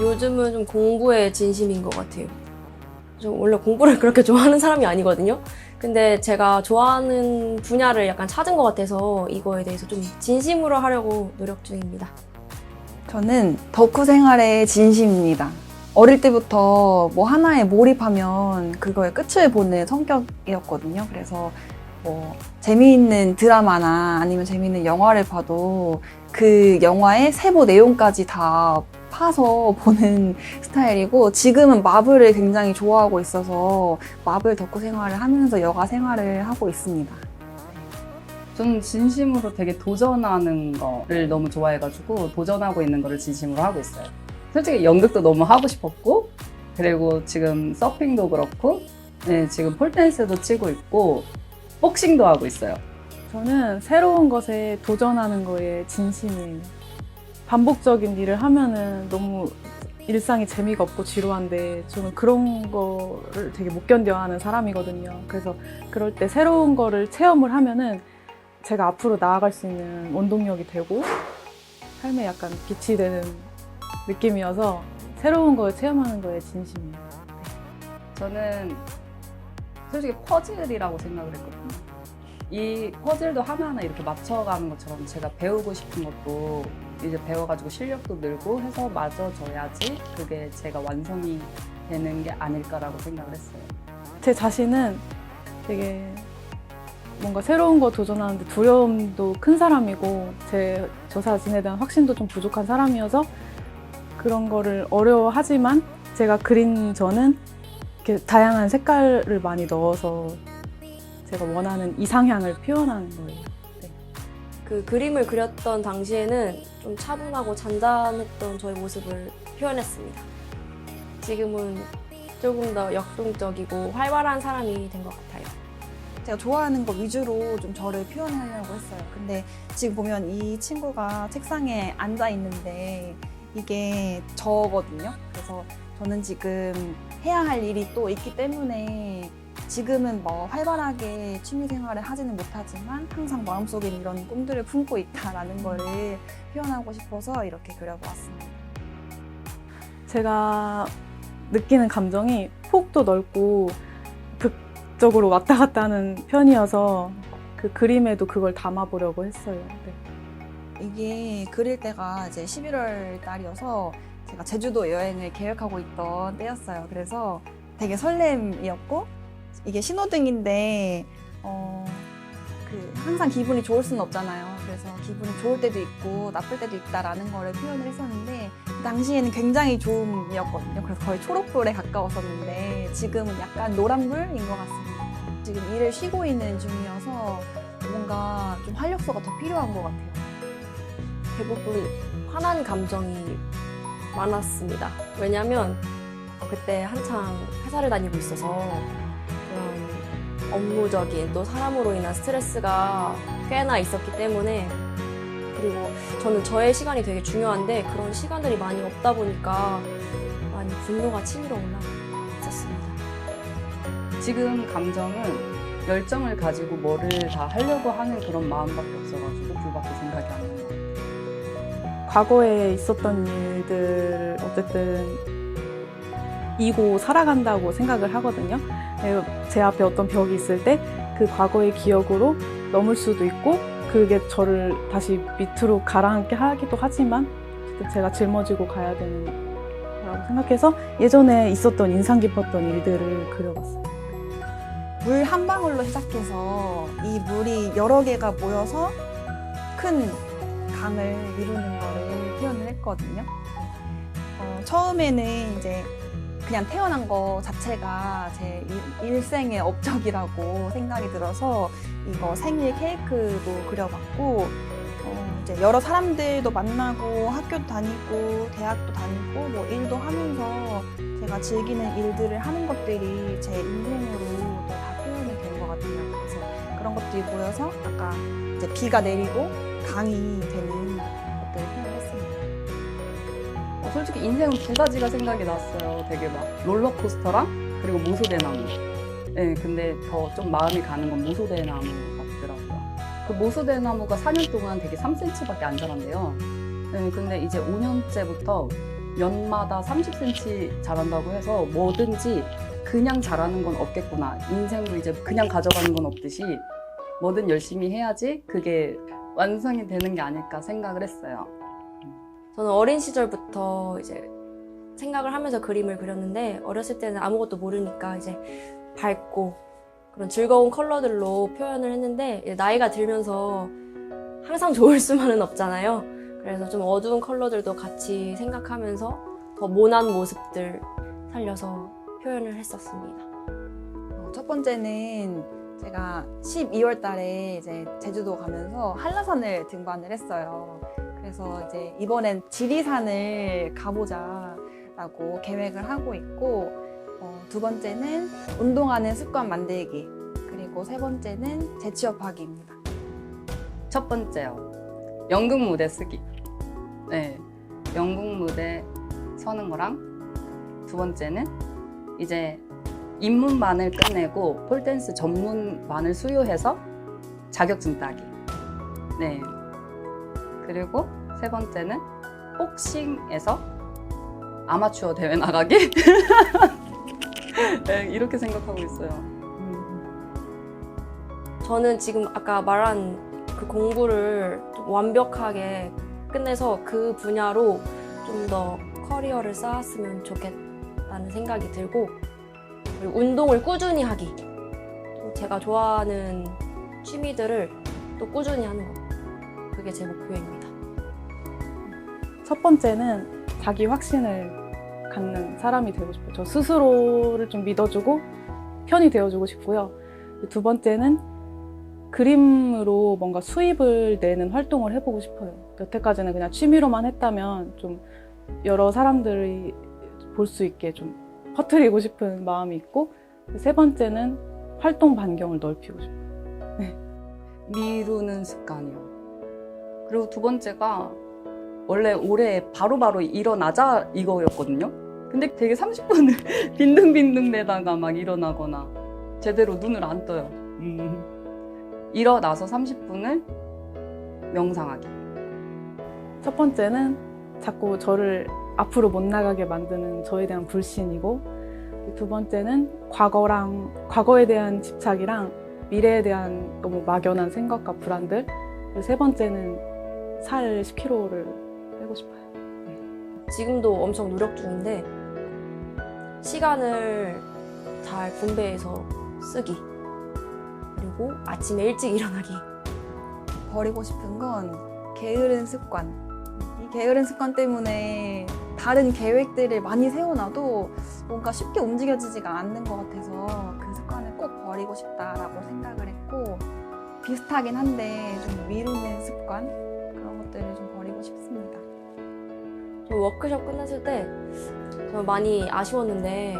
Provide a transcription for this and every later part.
요즘은 좀 공부에 진심인 것 같아요. 저 원래 공부를 그렇게 좋아하는 사람이 아니거든요. 근데 제가 좋아하는 분야를 약간 찾은 것 같아서 이거에 대해서 좀 진심으로 하려고 노력 중입니다. 저는 덕후 생활에 진심입니다. 어릴 때부터 뭐 하나에 몰입하면 그거에 끝을 보는 성격이었거든요. 그래서 뭐 재미있는 드라마나 아니면 재미있는 영화를 봐도 그 영화의 세부 내용까지 다 파서 보는 스타일이고, 지금은 마블을 굉장히 좋아하고 있어서 마블 덕후 생활을 하면서 여가 생활을 하고 있습니다. 저는 진심으로 되게 도전하는 거를 너무 좋아해가지고 도전하고 있는 거를 진심으로 하고 있어요. 솔직히 연극도 너무 하고 싶었고, 그리고 지금 서핑도 그렇고, 네, 지금 폴댄스도 치고 있고, 복싱도 하고 있어요. 저는 새로운 것에 도전하는 거에 진심이에요. 반복적인 일을 하면은 너무 일상이 재미가 없고 지루한데 저는 그런 거를 되게 못 견뎌하는 사람이거든요. 그래서 그럴 때 새로운 거를 체험을 하면은 제가 앞으로 나아갈 수 있는 원동력이 되고 삶에 약간 빛이 되는 느낌이어서 새로운 걸 체험하는 거에 진심이에요. 저는 솔직히 퍼즐이라고 생각을 했거든요. 이 퍼즐도 하나하나 이렇게 맞춰가는 것처럼 제가 배우고 싶은 것도 이제 배워가지고 실력도 늘고 해서 맞아져야지 그게 제가 완성이 되는 게 아닐까라고 생각을 했어요. 제 자신은 되게 뭔가 새로운 거 도전하는데 두려움도 큰 사람이고 저 자신에 대한 확신도 좀 부족한 사람이어서 그런 거를 어려워하지만 제가 그린 저는 이렇게 다양한 색깔을 많이 넣어서 제가 원하는 이상향을 표현하는 거예요. 네. 그 그림을 그렸던 당시에는 좀 차분하고 잔잔했던 저의 모습을 표현했습니다. 지금은 조금 더 역동적이고 활발한 사람이 된 것 같아요. 제가 좋아하는 거 위주로 좀 저를 표현하려고 했어요. 근데 지금 보면 이 친구가 책상에 앉아 있는데 이게 저거든요. 그래서 저는 지금 해야 할 일이 또 있기 때문에 지금은 뭐 활발하게 취미 생활을 하지는 못하지만 항상 마음속에 이런 꿈들을 품고 있다라는 거를 표현하고 싶어서 이렇게 그려보았습니다. 제가 느끼는 감정이 폭도 넓고 극적으로 왔다 갔다 하는 편이어서 그 그림에도 그걸 담아보려고 했어요. 네. 이게 그릴 때가 이제 11월 달이어서 제가 제주도 여행을 계획하고 있던 때였어요. 그래서 되게 설렘이었고, 이게 신호등인데 항상 기분이 좋을 수는 없잖아요. 그래서 기분이 좋을 때도 있고 나쁠 때도 있다라는 거를 표현을 했었는데, 그 당시에는 굉장히 좋음이었거든요. 그래서 거의 초록불에 가까웠었는데 지금은 약간 노란불인 것 같습니다. 지금 일을 쉬고 있는 중이어서 뭔가 좀 활력소가 더 필요한 것 같아요. 대부분 화난 감정이 많았습니다. 왜냐면 그때 한창 회사를 다니고 있어서 그런 업무적인 또 사람으로 인한 스트레스가 꽤나 있었기 때문에, 그리고 저는 저의 시간이 되게 중요한데 그런 시간들이 많이 없다 보니까 많이 분노가 치밀어 올라왔었습니다. 지금 감정은 열정을 가지고 뭐를 다 하려고 하는 그런 마음밖에 없어가지고 그밖에 생각이 안 나요. 과거에 있었던 일들을 어쨌든 이고 살아간다고 생각을 하거든요. 제 앞에 어떤 벽이 있을 때 그 과거의 기억으로 넘을 수도 있고 그게 저를 다시 밑으로 가라앉게 하기도 하지만 어쨌든 제가 짊어지고 가야 되는 거라고 생각해서 예전에 있었던 인상 깊었던 일들을 그려봤어요. 물 한 방울로 시작해서 이 물이 여러 개가 모여서 큰 강을 이루는 거를 표현을 했거든요. 처음에는 이제 그냥 태어난 거 자체가 제 일생의 업적이라고 생각이 들어서 이거 생일 케이크도 그려봤고, 이제 여러 사람들도 만나고 학교도 다니고 대학도 다니고 뭐 일도 하면서 제가 즐기는 일들을 하는 것들이 제 인생으로 다 표현이 된 것 같아요. 그래서 그런 것들이 모여서 아까 이제 비가 내리고 강이 되는 것들을 표현했습니다. 솔직히 인생은 두 가지가 생각이 났어요. 되게 막 롤러코스터랑 그리고 모소대나무. 네, 근데 더 좀 마음이 가는 건 모소대나무 같더라고요. 그 모소대나무가 4년 동안 되게 3cm밖에 안 자란대요. 네, 근데 이제 5년째부터 년마다 30cm 자란다고 해서 뭐든지 그냥 자라는 건 없겠구나. 인생도 이제 그냥 가져가는 건 없듯이 뭐든 열심히 해야지 그게 완성이 되는 게 아닐까 생각을 했어요. 저는 어린 시절부터 이제 생각을 하면서 그림을 그렸는데 어렸을 때는 아무것도 모르니까 이제 밝고 그런 즐거운 컬러들로 표현을 했는데 이제 나이가 들면서 항상 좋을 수만은 없잖아요. 그래서 좀 어두운 컬러들도 같이 생각하면서 더 모난 모습들 살려서 표현을 했었습니다. 첫 번째는 제가 12월 달에 이제 제주도 가면서 한라산을 등반을 했어요. 그래서 이제 이번엔 지리산을 가보자라고 계획을 하고 있고, 두 번째는 운동하는 습관 만들기, 그리고 세 번째는 재취업하기입니다. 첫 번째요. 연극 무대 쓰기. 네. 연극 무대 서는 거랑 두 번째는 이제 입문반을 끝내고 폴댄스 전문반을 수료해서 자격증 따기. 네. 그리고 세 번째는 복싱에서 아마추어 대회 나가기. 네, 이렇게 생각하고 있어요. 저는 지금 아까 말한 그 공부를 좀 완벽하게 끝내서 그 분야로 좀 더 커리어를 쌓았으면 좋겠다는 생각이 들고, 그리고 운동을 꾸준히 하기. 또 제가 좋아하는 취미들을 또 꾸준히 하는 것. 그게 제 목표입니다. 첫 번째는 자기 확신을 갖는 사람이 되고 싶어요. 저 스스로를 좀 믿어주고 편이 되어주고 싶고요. 두 번째는 그림으로 뭔가 수입을 내는 활동을 해보고 싶어요. 여태까지는 그냥 취미로만 했다면 좀 여러 사람들이 볼 수 있게 좀 퍼뜨리고 싶은 마음이 있고, 세 번째는 활동 반경을 넓히고 싶어요. 미루는 습관이요. 그리고 두 번째가 원래 올해 바로바로 일어나자 이거였거든요. 근데 되게 30분을 빈둥빈둥 대다가 막 일어나거나 제대로 눈을 안 떠요. 일어나서 30분을 명상하기. 첫 첫 번째는 자꾸 저를 앞으로 못 나가게 만드는 저에 대한 불신이고, 두 번째는 과거에 대한 집착이랑 미래에 대한 너무 막연한 생각과 불안들, 그리고 세 번째는 살 10kg를 빼고 싶어요. 지금도 엄청 노력 중인데 시간을 잘 분배해서 쓰기, 그리고 아침에 일찍 일어나기. 버리고 싶은 건 게으른 습관. 이 게으른 습관 때문에 다른 계획들을 많이 세워놔도 뭔가 쉽게 움직여지지가 않는 것 같아서 그 습관을 꼭 버리고 싶다라고 생각을 했고, 비슷하긴 한데 좀 미루는 습관? 그런 것들을 좀 버리고 싶습니다. 저 워크숍 끝났을 때 정말 많이 아쉬웠는데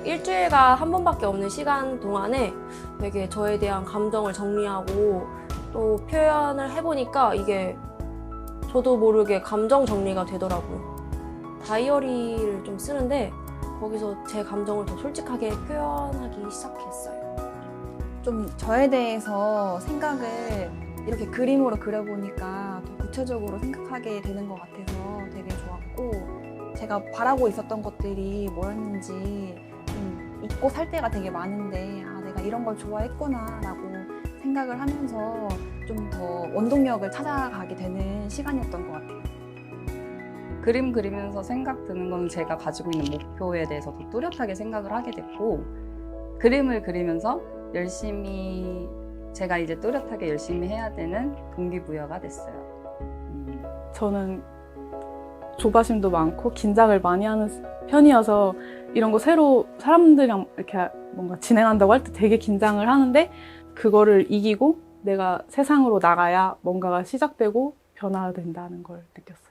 일주일간 한 번밖에 없는 시간 동안에 되게 저에 대한 감정을 정리하고 또 표현을 해보니까 이게 저도 모르게 감정 정리가 되더라고요. 다이어리를 좀 쓰는데 거기서 제 감정을 더 솔직하게 표현하기 시작했어요. 좀 저에 대해서 생각을 이렇게 그림으로 그려보니까 더 구체적으로 생각하게 되는 것 같아서 되게 좋았고, 제가 바라고 있었던 것들이 뭐였는지 좀 잊고 살 때가 되게 많은데, 아, 내가 이런 걸 좋아했구나 라고 생각을 하면서 좀 더 원동력을 찾아가게 되는 시간이었던 것 같아요. 그림 그리면서 생각 드는 건 제가 가지고 있는 목표에 대해서 더 뚜렷하게 생각을 하게 됐고, 그림을 그리면서 열심히 제가 이제 뚜렷하게 열심히 해야 되는 동기부여가 됐어요. 저는 조바심도 많고 긴장을 많이 하는 편이어서 이런 거 새로 사람들이랑 이렇게 뭔가 진행한다고 할 때 되게 긴장을 하는데, 그거를 이기고 내가 세상으로 나가야 뭔가가 시작되고 변화된다는 걸 느꼈어요.